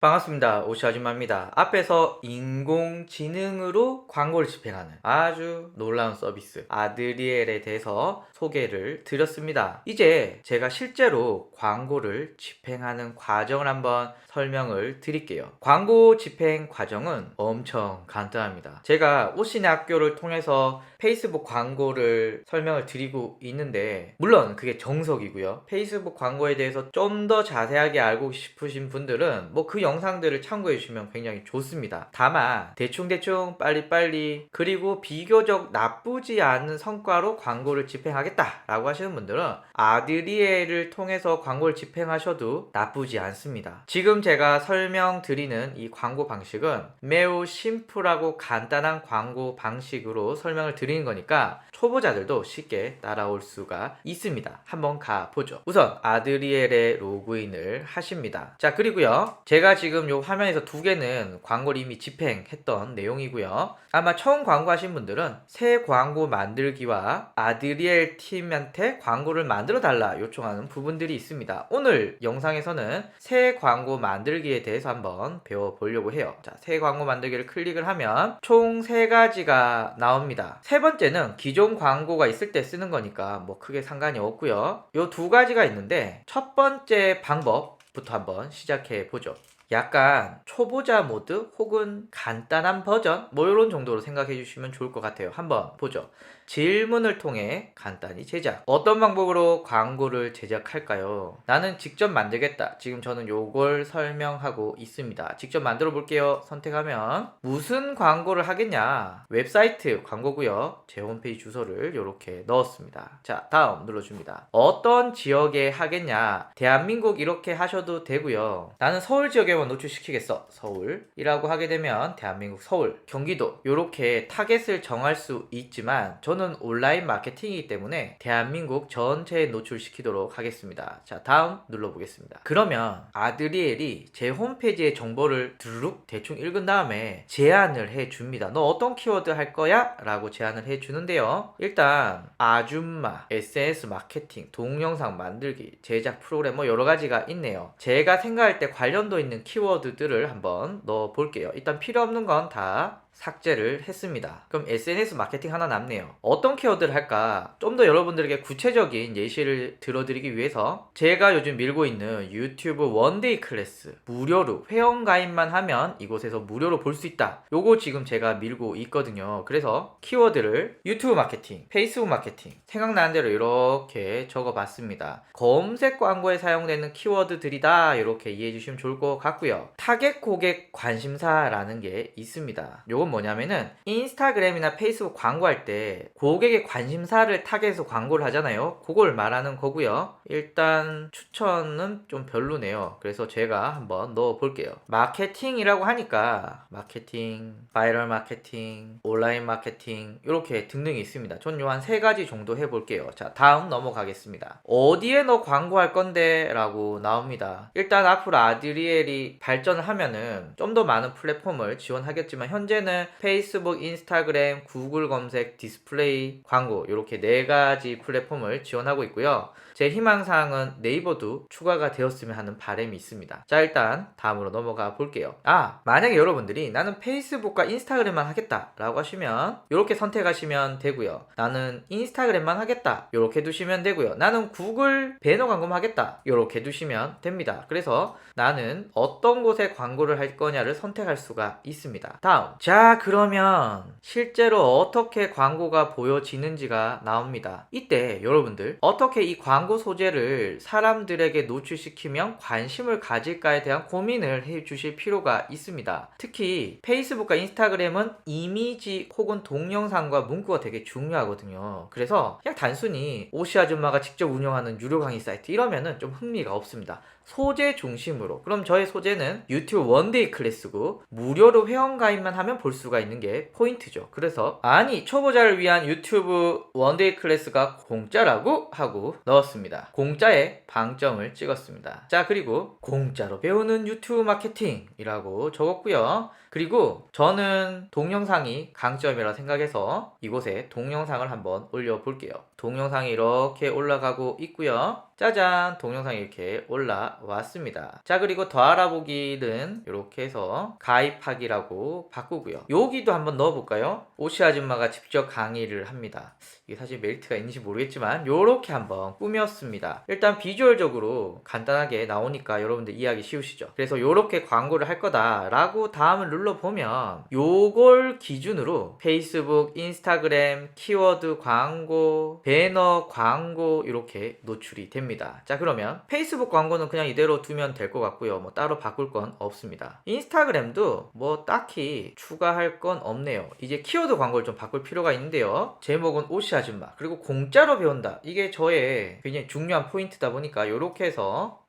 반갑습니다. 오시 아줌마입니다. 앞에서 인공지능으로 광고를 집행하는 아주 놀라운 서비스 아드리엘에 대해서 소개를 드렸습니다. 이제 제가 실제로 광고를 집행하는 과정을 한번 설명을 드릴게요. 광고 집행 과정은 엄청 간단합니다. 제가 오신의 학교를 통해서 페이스북 광고를 설명을 드리고 있는데, 물론 그게 정석이고요. 페이스북 광고에 대해서 좀 더 자세하게 알고 싶으신 분들은 그 영상들을 참고해 주시면 굉장히 좋습니다. 다만 대충대충 빨리빨리 그리고 비교적 나쁘지 않은 성과로 광고를 집행하겠다 라고 하시는 분들은 아드리엘을 통해서 광고를 집행하셔도 나쁘지 않습니다. 지금 제가 설명드리는 이 광고 방식은 매우 심플하고 간단한 광고 방식으로 설명을 드리는 거니까 초보자들도 쉽게 따라올 수가 있습니다. 한번 가보죠. 우선 아드리엘에 로그인을 하십니다. 자, 그리고요, 제가 지금 요 화면에서 두 개는 광고를 이미 집행했던 내용이고요. 아마 처음 광고하신 분들은 새 광고 만들기와 아드리엘 팀한테 광고를 만들어 달라 요청하는 부분들이 있습니다. 오늘 영상에서는 새 광고 만들기에 대해서 한번 배워보려고 해요. 자, 새 광고 만들기를 클릭을 하면 총 3가지가 나옵니다. 세 번째는 기존 광고가 있을 때 쓰는 거니까 크게 상관이 없고요. 요 2가지가 있는데, 첫 번째 방법부터 한번 시작해 보죠. 약간 초보자 모드 혹은 간단한 버전 이런 정도로 생각해 주시면 좋을 것 같아요. 한번 보죠. 질문을 통해 간단히 제작. 어떤 방법으로 광고를 제작할까요? 나는 직접 만들겠다. 지금 저는 요걸 설명하고 있습니다. 직접 만들어 볼게요. 선택하면 무슨 광고를 하겠냐? 웹사이트 광고고요. 제 홈페이지 주소를 이렇게 넣었습니다. 자, 다음 눌러줍니다. 어떤 지역에 하겠냐? 대한민국 이렇게 하셔도 되고요. 나는 서울 지역에만 노출시키겠어. 서울이라고 하게 되면 대한민국 서울, 경기도 이렇게 타겟을 정할 수 있지만 저는 온라인 마케팅이기 때문에 대한민국 전체에 노출시키도록 하겠습니다. 자, 다음 눌러보겠습니다. 그러면 아드리엘이 제 홈페이지의 정보를 두루룩 대충 읽은 다음에 제안을 해줍니다. 너 어떤 키워드 할 거야? 라고 제안을 해주는데요. 일단 아줌마, SNS 마케팅, 동영상 만들기, 제작 프로그램 여러 가지가 있네요. 제가 생각할 때 관련도 있는 키워드들을 한번 넣어 볼게요. 일단 필요 없는 건 다 삭제를 했습니다. 그럼 SNS 마케팅 하나 남네요. 어떤 키워드를 할까? 좀 더 여러분들에게 구체적인 예시를 들어드리기 위해서 제가 요즘 밀고 있는 유튜브 원데이 클래스 무료로 회원 가입만 하면 이곳에서 무료로 볼 수 있다. 요거 지금 제가 밀고 있거든요. 그래서 키워드를 유튜브 마케팅, 페이스북 마케팅 생각나는 대로 이렇게 적어봤습니다. 검색 광고에 사용되는 키워드들이다. 이렇게 이해해 주시면 좋을 것 같고요. 타겟 고객 관심사라는 게 있습니다. 요건 뭐냐면은 인스타그램이나 페이스북 광고할 때 고객의 관심사를 타겟해서 광고를 하잖아요. 그걸 말하는 거고요. 일단 추천은 좀 별로네요. 그래서 제가 한번 넣어 볼게요. 마케팅이라고 하니까 마케팅, 바이럴 마케팅, 온라인 마케팅 이렇게 등등이 있습니다. 전 요 한 3가지 정도 해볼게요. 자, 다음 넘어가겠습니다. 어디에 너 광고할 건데? 라고 나옵니다. 일단 앞으로 아드리엘이 발전을 하면은 좀 더 많은 플랫폼을 지원하겠지만 현재는 페이스북, 인스타그램, 구글 검색, 디스플레이, 광고 이렇게 4가지 플랫폼을 지원하고 있고요. 제 희망사항은 네이버도 추가가 되었으면 하는 바람이 있습니다. 자, 일단 다음으로 넘어가 볼게요. 만약에 여러분들이 나는 페이스북과 인스타그램만 하겠다 라고 하시면 이렇게 선택하시면 되고요. 나는 인스타그램만 하겠다 이렇게 두시면 되고요. 나는 구글 배너 광고만 하겠다 이렇게 두시면 됩니다. 그래서 나는 어떤 곳에 광고를 할 거냐를 선택할 수가 있습니다. 다음, 자, 그러면 실제로 어떻게 광고가 보여지는지가 나옵니다. 이때 여러분들 어떻게 이 광고 소재를 사람들에게 노출시키면 관심을 가질까에 대한 고민을 해주실 필요가 있습니다. 특히 페이스북과 인스타그램은 이미지 혹은 동영상과 문구가 되게 중요하거든요. 그래서 그냥 단순히 오시 아줌마가 직접 운영하는 유료 강의 사이트 이러면은 좀 흥미가 없습니다. 소재 중심으로. 그럼 저의 소재는 유튜브 원데이 클래스고 무료로 회원 가입만 하면 볼 수가 있는 게 포인트죠. 그래서 아니 초보자를 위한 유튜브 원데이 클래스가 공짜라고 하고 넣었습니다. 공짜에 방점을 찍었습니다. 자, 그리고 공짜로 배우는 유튜브 마케팅이라고 적었고요. 그리고 저는 동영상이 강점이라 생각해서 이곳에 동영상을 한번 올려볼게요. 동영상이 이렇게 올라가고 있고요. 짜잔, 동영상이 이렇게 올라왔습니다. 자, 그리고 더 알아보기는 이렇게 해서 가입하기라고 바꾸고요. 여기도 한번 넣어볼까요? 오시 아줌마가 직접 강의를 합니다. 이게 사실 메리트가 있는지 모르겠지만 이렇게 한번 꾸몄습니다. 일단 비주얼적으로 간단하게 나오니까 여러분들 이해하기 쉬우시죠? 그래서 이렇게 광고를 할 거다라고 다음을 눌러보면 요걸 기준으로 페이스북, 인스타그램, 키워드 광고, 배너 광고 이렇게 노출이 됩니다. 자, 그러면 페이스북 광고는 그냥 이대로 두면 될 것 같고요. 뭐 따로 바꿀 건 없습니다. 인스타그램도 뭐 딱히 추가할 건 없네요. 이제 키워드 광고를 좀 바꿀 필요가 있는데요. 제목은 오시 아줌마, 그리고 공짜로 배운다. 이게 저의 굉장히 중요한 포인트다 보니까 이렇게 해서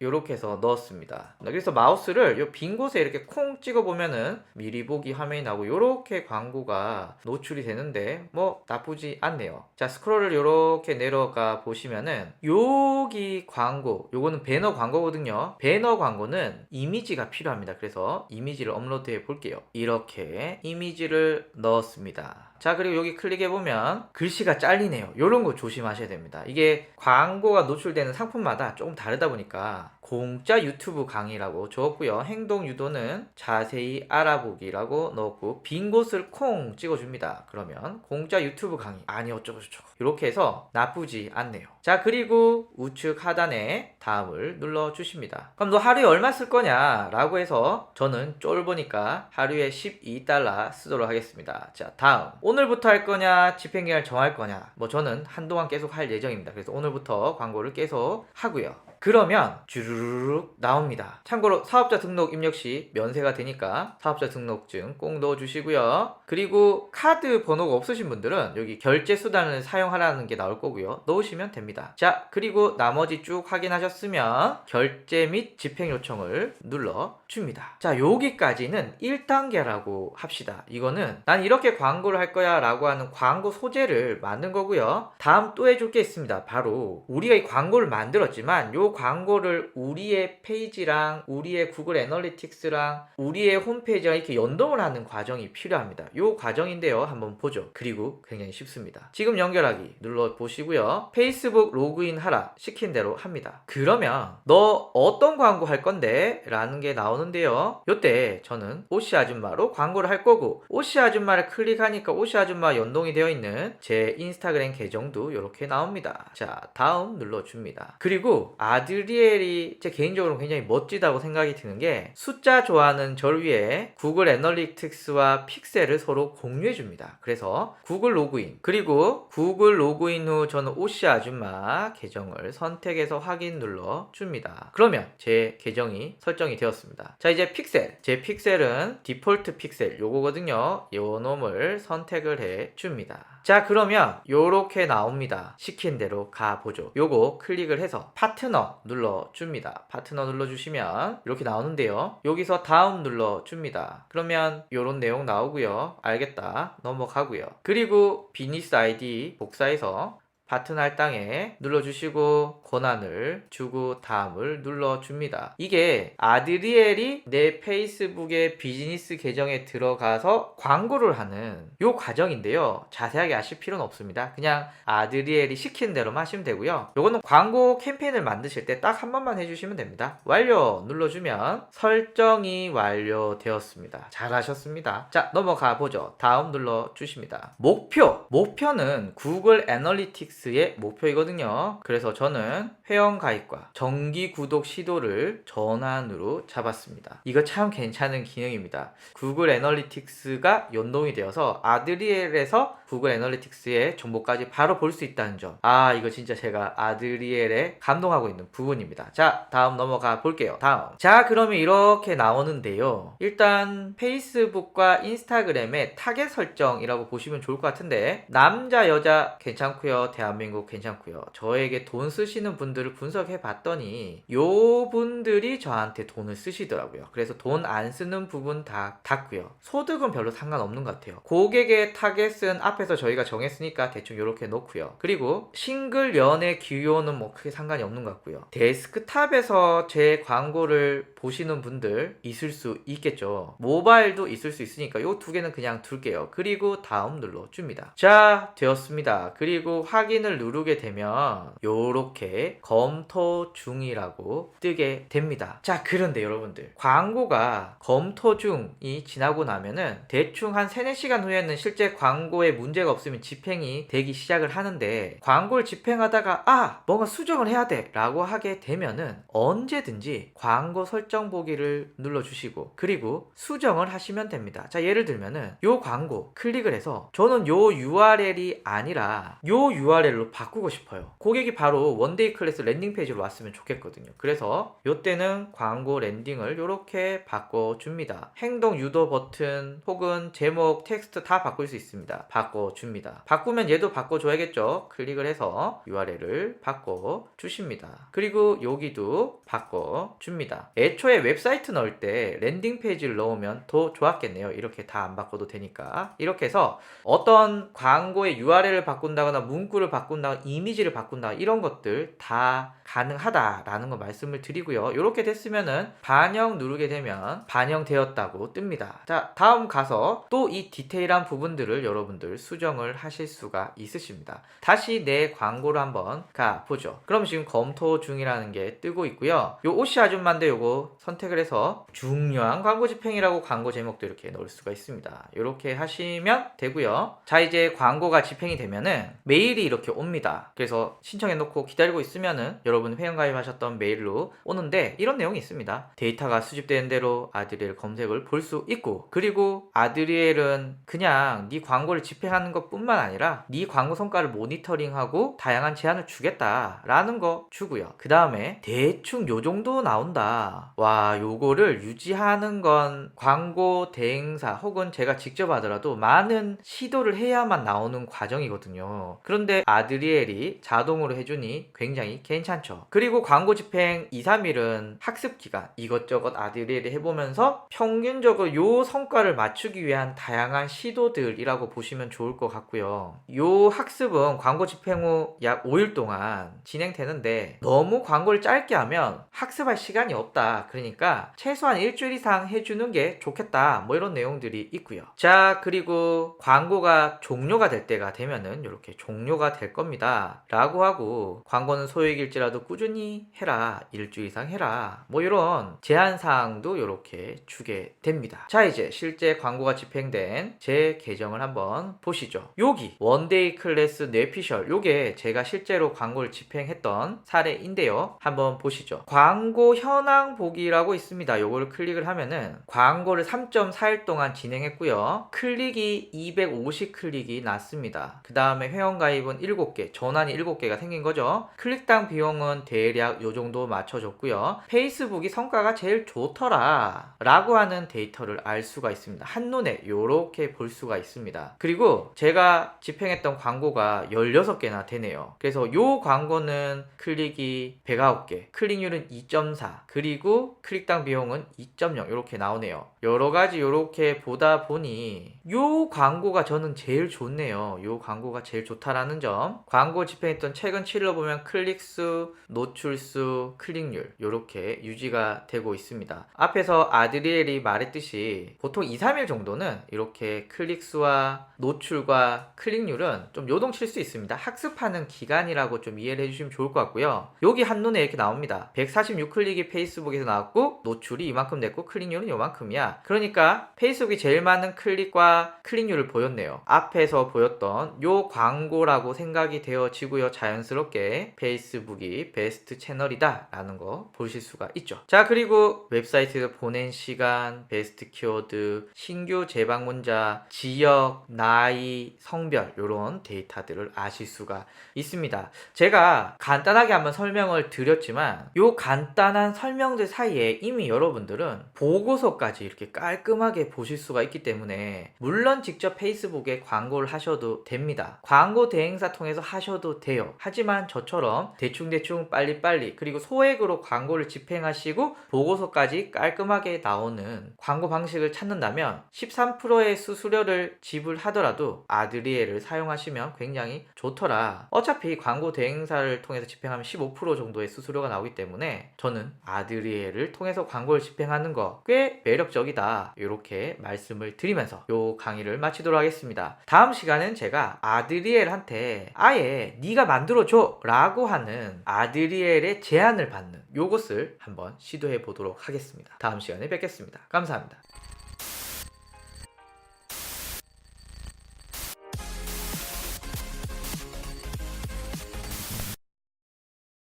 넣었습니다. 그래서 마우스를 요 빈 곳에 이렇게 콩 찍어 보면은 미리 보기 화면이 나오고 이렇게 광고가 노출이 되는데 뭐 나쁘지 않네요. 자, 스크롤을 이렇게 내려가 보시면은 여기 광고, 요거는 배너 광고거든요. 배너 광고는 이미지가 필요합니다. 그래서 이미지를 업로드해 볼게요. 이렇게 이미지를 넣었습니다. 자, 그리고 여기 클릭해보면 글씨가 잘리네요. 요런 거 조심하셔야 됩니다. 이게 광고가 노출되는 상품마다 조금 다르다 보니까 공짜 유튜브 강의라고 적었고요. 행동 유도는 자세히 알아보기라고 넣었고 빈 곳을 콩 찍어줍니다. 그러면 공짜 유튜브 강의 아니 어쩌고저쩌고 이렇게 해서 나쁘지 않네요. 자, 그리고 우측 하단에 다음을 눌러주십니다. 그럼 너 하루에 얼마 쓸 거냐 라고 해서 저는 쫄보니까 하루에 12달러 쓰도록 하겠습니다. 자, 다음 오늘부터 할 거냐 집행기한을 정할 거냐, 뭐 저는 한동안 계속 할 예정입니다. 그래서 오늘부터 광고를 계속 하고요. 그러면 주르륵 나옵니다. 참고로 사업자 등록 입력 시 면세가 되니까 사업자 등록증 꼭 넣어주시고요. 그리고 카드 번호가 없으신 분들은 여기 결제 수단을 사용하라는 게 나올 거고요. 넣으시면 됩니다. 자, 그리고 나머지 쭉 확인하셨으면 결제 및 집행 요청을 눌러줍니다. 자, 여기까지는 1단계라고 합시다. 이거는 난 이렇게 광고를 할 거야 라고 하는 광고 소재를 만든 거고요. 다음 또 해줄 게 있습니다. 바로 우리가 이 광고를 만들었지만 요 광고를 우리의 페이지랑 우리의 구글 애널리틱스랑 우리의 홈페이지랑 이렇게 연동을 하는 과정이 필요합니다. 요 과정인데요. 한번 보죠. 그리고 굉장히 쉽습니다. 지금 연결하기 눌러보시고요. 페이스북 로그인 하라 시킨 대로 합니다. 그러면 너 어떤 광고 할 건데? 라는 게 나오는데요. 요때 저는 오시 아줌마로 광고를 할 거고 오시 아줌마를 클릭하니까 오시 아줌마 연동이 되어 있는 제 인스타그램 계정도 이렇게 나옵니다. 자, 다음 눌러줍니다. 그리고 아드리엘이 제 개인적으로 굉장히 멋지다고 생각이 드는 게 숫자 좋아하는 저를 위해 구글 애널리틱스와 픽셀을 서로 공유해 줍니다. 그래서 구글 로그인, 그리고 구글 로그인 후 저는 오시 아줌마 계정을 선택해서 확인 눌러 줍니다. 그러면 제 계정이 설정이 되었습니다. 자, 이제 픽셀, 제 픽셀은 디폴트 픽셀 요거거든요. 요 놈을 선택을 해 줍니다. 자, 그러면 요렇게 나옵니다. 시킨 대로 가보죠. 요거 클릭을 해서 파트너 눌러줍니다. 파트너 눌러주시면 이렇게 나오는데요. 여기서 다음 눌러줍니다. 그러면 요런 내용 나오고요. 알겠다 넘어가고요. 그리고 비즈니스 아이디 복사해서 파트너 할당에 눌러주시고 권한을 주고 다음을 눌러줍니다. 이게 아드리엘이 내 페이스북의 비즈니스 계정에 들어가서 광고를 하는 요 과정인데요. 자세하게 아실 필요는 없습니다. 그냥 아드리엘이 시킨 대로만 하시면 되고요. 요거는 광고 캠페인을 만드실 때 딱 한 번만 해주시면 됩니다. 완료 눌러주면 설정이 완료되었습니다. 잘하셨습니다. 자, 넘어가 보죠. 다음 눌러주십니다. 목표는 구글 애널리틱스 의 목표이거든요. 그래서 저는 회원 가입과 정기 구독 시도를 전환으로 잡았습니다. 이거 참 괜찮은 기능입니다. 구글 애널리틱스가 연동이 되어서 아드리엘에서 구글 애널리틱스의 정보까지 바로 볼 수 있다는 점. 아, 이거 진짜 제가 아드리엘에 감동하고 있는 부분입니다. 자, 다음 넘어가 볼게요. 다음. 자, 그러면 이렇게 나오는데요. 일단 페이스북과 인스타그램의 타겟 설정이라고 보시면 좋을 것 같은데 남자, 여자 괜찮고요. 대한민국 괜찮고요. 저에게 돈 쓰시는 분들을 분석해 봤더니 요 분들이 저한테 돈을 쓰시더라고요. 그래서 돈 안 쓰는 부분 다 닫고요. 소득은 별로 상관없는 것 같아요. 고객의 타겟은 앞에 앞에서 저희가 정했으니까 대충 이렇게 놓고요. 그리고 싱글 연의 기호는 뭐 크게 상관이 없는 것 같고요. 데스크탑에서 제 광고를 보시는 분들 있을 수 있겠죠. 모바일도 있을 수 있으니까 요 두 개는 그냥 둘게요. 그리고 다음 눌러줍니다. 자, 되었습니다. 그리고 확인을 누르게 되면 요렇게 검토 중이라고 뜨게 됩니다. 자, 그런데 여러분들 광고가 검토 중이 지나고 나면은 대충 한 3, 4시간 후에는 실제 광고에 문제가 없으면 집행이 되기 시작을 하는데, 광고를 집행하다가 뭔가 수정을 해야 돼 라고 하게 되면은 언제든지 광고 설정 보기를 눌러주시고 그리고 수정을 하시면 됩니다. 자, 예를 들면은 요 광고 클릭을 해서 저는 요 URL이 아니라 요 URL로 바꾸고 싶어요. 고객이 바로 원데이 클래스 랜딩 페이지로 왔으면 좋겠거든요. 그래서 요때는 광고 랜딩을 요렇게 바꿔줍니다. 행동 유도 버튼 혹은 제목, 텍스트 다 바꿀 수 있습니다. 바꿔줍니다. 바꾸면 얘도 바꿔줘야겠죠. 클릭을 해서 URL을 바꿔주십니다. 그리고 여기도 바꿔줍니다. 애초에 웹사이트 넣을 때 랜딩 페이지를 넣으면 더 좋았겠네요. 이렇게 다 안 바꿔도 되니까. 이렇게 해서 어떤 광고의 URL을 바꾼다거나 문구를 바꾼다거나 이미지를 바꾼다 이런 것들 다 가능하다라는 거 말씀을 드리고요. 이렇게 됐으면은 반영 누르게 되면 반영되었다고 뜹니다. 자, 다음 가서 또 이 디테일한 부분들을 여러분들 수정을 하실 수가 있으십니다. 다시 내 광고를 한번 가보죠. 그럼 지금 검토 중이라는 게 뜨고 있고요. 요 오씨 아줌마인데 요거 선택을 해서 중요한 광고 집행이라고 광고 제목도 이렇게 넣을 수가 있습니다. 이렇게 하시면 되고요. 자, 이제 광고가 집행이 되면은 메일이 이렇게 옵니다. 그래서 신청해 놓고 기다리고 있으면은 여러분 회원가입하셨던 메일로 오는데 이런 내용이 있습니다. 데이터가 수집되는 대로 아드리엘 검색을 볼 수 있고, 그리고 아드리엘은 그냥 네 광고를 집행하는 것 뿐만 아니라 네 광고 성과를 모니터링하고 다양한 제안을 주겠다라는 거 주고요. 그 다음에 대충 요 정도 나온다. 와, 요거를 유지하는 건 광고 대행사 혹은 제가 직접 하더라도 많은 시도를 해야만 나오는 과정이거든요. 그런데 아드리엘이 자동으로 해주니 굉장히 괜찮죠. 그리고 광고 집행 2, 3일은 학습 기간, 이것저것 아드리엘이 해보면서 평균적으로 요 성과를 맞추기 위한 다양한 시도들이라고 보시면 좋을 것 같고요. 요 학습은 광고 집행 후 약 5일 동안 진행되는데 너무 광고를 짧게 하면 학습할 시간이 없다. 그러니까 최소한 일주일 이상 해주는 게 좋겠다. 뭐 이런 내용들이 있고요. 자, 그리고 광고가 종료가 될 때가 되면은 이렇게 종료가 될 겁니다 라고 하고, 광고는 소액일지라도 꾸준히 해라, 일주일 이상 해라, 뭐 이런 제한사항도 이렇게 주게 됩니다. 자, 이제 실제 광고가 집행된 제 계정을 한번 보시죠. 여기 원데이 클래스 뇌피셜, 요게 제가 실제로 광고를 집행했던 사례인데요. 한번 보시죠. 광고 현황 보기라고 있습니다. 요거를 클릭을 하면은 광고를 3.4일 동안 진행했고요. 클릭이 250 클릭이 났습니다. 그 다음에 회원가입은 7개, 전환이 7개가 생긴 거죠. 클릭당 비용은 대략 요 정도 맞춰줬고요. 페이스북이 성과가 제일 좋더라 라고 하는 데이터를 알 수가 있습니다. 한눈에 요렇게 볼 수가 있습니다. 그리고 제가 집행했던 광고가 16개나 되네요. 그래서 요 광고는 클릭이 109개, 클릭률은 2.4, 그리고 클릭당 비용은 2.0 이렇게 나오네요. 여러가지 요렇게 보다 보니 요 광고가 저는 제일 좋네요. 요 광고가 제일 좋다라는 점. 광고 집행했던 최근 7로 보면 클릭수, 노출수, 클릭률 요렇게 유지가 되고 있습니다. 앞에서 아드리엘이 말했듯이 보통 2, 3일 정도는 이렇게 클릭수와 노출과 클릭률은 좀 요동칠 수 있습니다. 학습하는 기간이라고 좀 이해를 해주시면 좋을 것 같고요. 여기 한눈에 이렇게 나옵니다. 146 클릭이 페이스북에서 나왔고 노출이 이만큼 됐고 클릭률은 요만큼이야. 그러니까 페이스북이 제일 많은 클릭과 클릭률을 보였네요. 앞에서 보였던 요 광고라고 생각이 되어지고요. 자연스럽게 페이스북이 베스트 채널이다 라는 거 보실 수가 있죠. 자, 그리고 웹사이트에서 보낸 시간, 베스트 키워드, 신규 재방문자, 지역, 나이, 성별 요런 데이터들을 아실 수가 있습니다. 제가 간단하게 한번 설명을 드렸지만 요 간단한 설명들 사이에 이미 여러분들은 보고서까지 이렇게 깔끔하게 보실 수가 있기 때문에 물론 직접 페이스북에 광고를 하셔도 됩니다. 광고 대행사 통해서 하셔도 돼요. 하지만 저처럼 대충대충 빨리빨리 그리고 소액으로 광고를 집행하시고 보고서까지 깔끔하게 나오는 광고 방식을 찾는다면 13%의 수수료를 지불하더라도 분들도 아드리엘을 사용하시면 굉장히 좋더라. 어차피 광고 대행사를 통해서 집행하면 15% 정도의 수수료가 나오기 때문에 저는 아드리엘을 통해서 광고를 집행하는 거 꽤 매력적이다, 이렇게 말씀을 드리면서 요 강의를 마치도록 하겠습니다. 다음 시간은 제가 아드리엘한테 아예 네가 만들어줘 라고 하는 아드리엘의 제안을 받는 요것을 한번 시도해 보도록 하겠습니다. 다음 시간에 뵙겠습니다. 감사합니다.